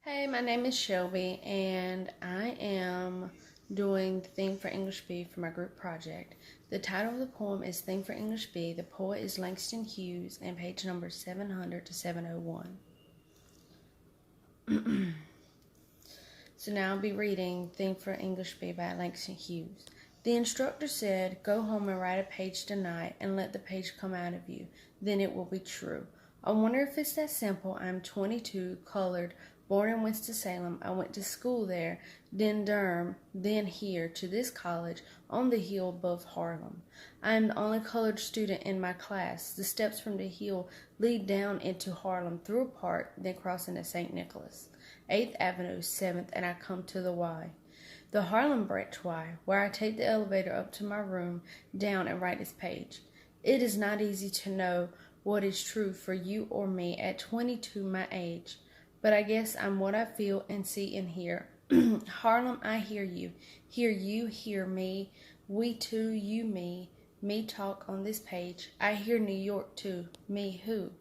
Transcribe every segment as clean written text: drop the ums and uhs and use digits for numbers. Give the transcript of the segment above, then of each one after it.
Hey, my name is Shelby, and I am doing the theme for English B for my group project. The title of the poem is Theme for English B. The poet is Langston Hughes, and page number 700 to 701. So now I'll be reading Theme for English B by Langston Hughes. The instructor said, "Go home and write a page tonight and let the page come out of you. Then it will be true." I wonder if it's that simple. I'm 22, colored, born in Winston-Salem. I went to school there, then Durham, then here to this college on the hill above Harlem. I am the only colored student in my class. The steps from the hill lead down into Harlem through a park, then cross into St. Nicholas. 8th Avenue, 7th, and I come to the Y. The Harlem branch Y, where I take the elevator up to my room, down and write this page. It is not easy to know what is true for you or me at 22, my age. But I guess I'm what I feel and see and hear. Harlem, I hear you. Hear you, hear me. We too, you, me. Me talk on this page. I hear New York too. Me who?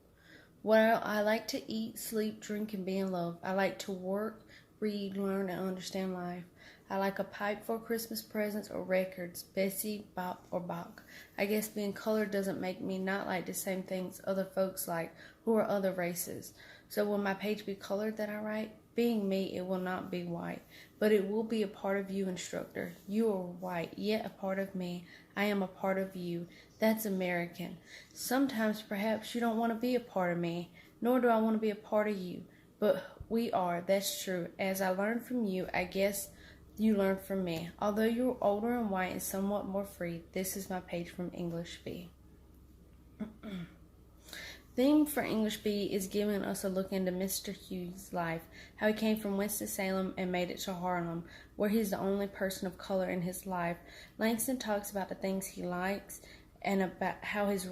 Well, I like to eat, sleep, drink, and be in love. I like to work, read, learn, and understand life. I like a pipe for Christmas presents or records, Bessie, Bop, or Bach. I guess being colored doesn't make me not like the same things other folks like who are other races. So will my page be colored that I write? Being me, it will not be white, but it will be a part of you, instructor. You are white, yet a part of me. I am a part of you. That's American. Sometimes perhaps you don't want to be a part of me, nor do I want to be a part of you. But we are, that's true. As I learn from you, I guess you learn from me. Although you're older and white and somewhat more free, this is my page from English B. Theme for English B is giving us a look into Mr. Hughes' life, how he came from Winston-Salem and made it to Harlem, where he's the only person of color in his life. Langston talks about the things he likes and about how his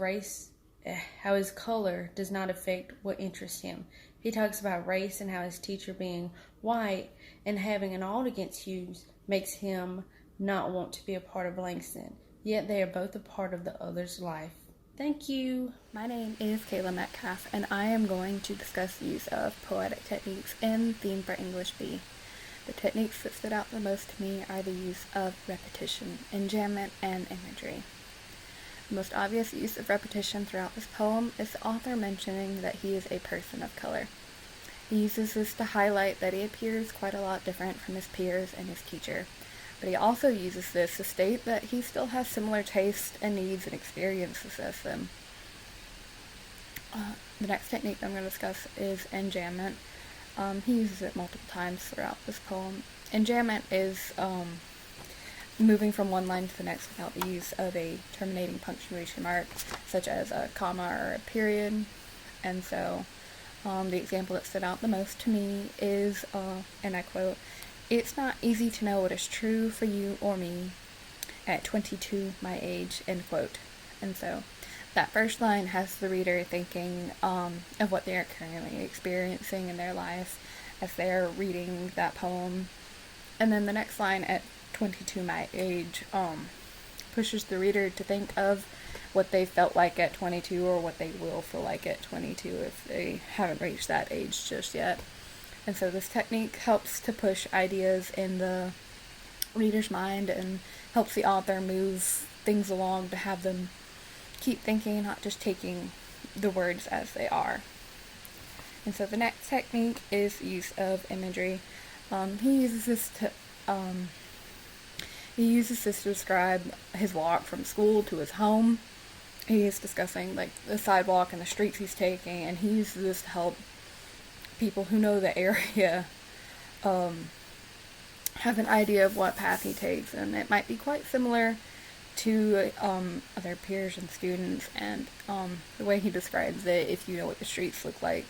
color does not affect what interests him. He talks about race and how his teacher being white and having an alt against Hughes makes him not want to be a part of Langston, yet they are both a part of the other's life. Thank you. My name is Kaila Metcalf, and I am going to discuss the use of poetic techniques in Theme for English B. The techniques that stood out the most to me are the use of repetition, enjambment, and imagery. The most obvious use of repetition throughout this poem is the author mentioning that he is a person of color. He uses this to highlight that he appears quite a lot different from his peers and his teacher. But he also uses this to state that he still has similar tastes and needs and experiences as them. The next technique I'm going to discuss is enjambment. He uses it multiple times throughout this poem. Enjambment is moving from one line to the next without the use of a terminating punctuation mark, such as a comma or a period. And so the example that stood out the most to me is, and I quote, "It's not easy to know what is true for you or me at 22, my age," end quote. And so that first line has the reader thinking of what they are currently experiencing in their life as they're reading that poem. And then the next line, "at 22, my age," pushes the reader to think of what they felt like at 22 or what they will feel like at 22 if they haven't reached that age just yet. And so this technique helps to push ideas in the reader's mind and helps the author move things along to have them keep thinking, not just taking the words as they are. And so the next technique is the use of imagery. He uses this to describe his walk from school to his home. He is discussing like the sidewalk and the streets he's taking, and he uses this to help people who know the area have an idea of what path he takes, and it might be quite similar to other peers and students. And the way he describes it, if you know what the streets look like,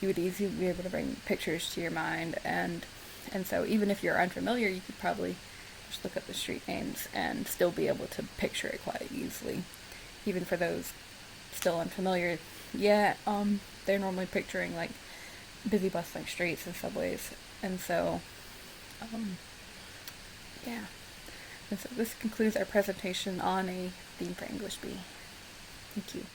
you would easily be able to bring pictures to your mind, and so even if you're unfamiliar, you could probably just look up the street names and still be able to picture it quite easily. Even for those still unfamiliar, they're normally picturing like busy bustling streets and subways. And so and so this concludes our presentation on a Theme for English B. Thank you.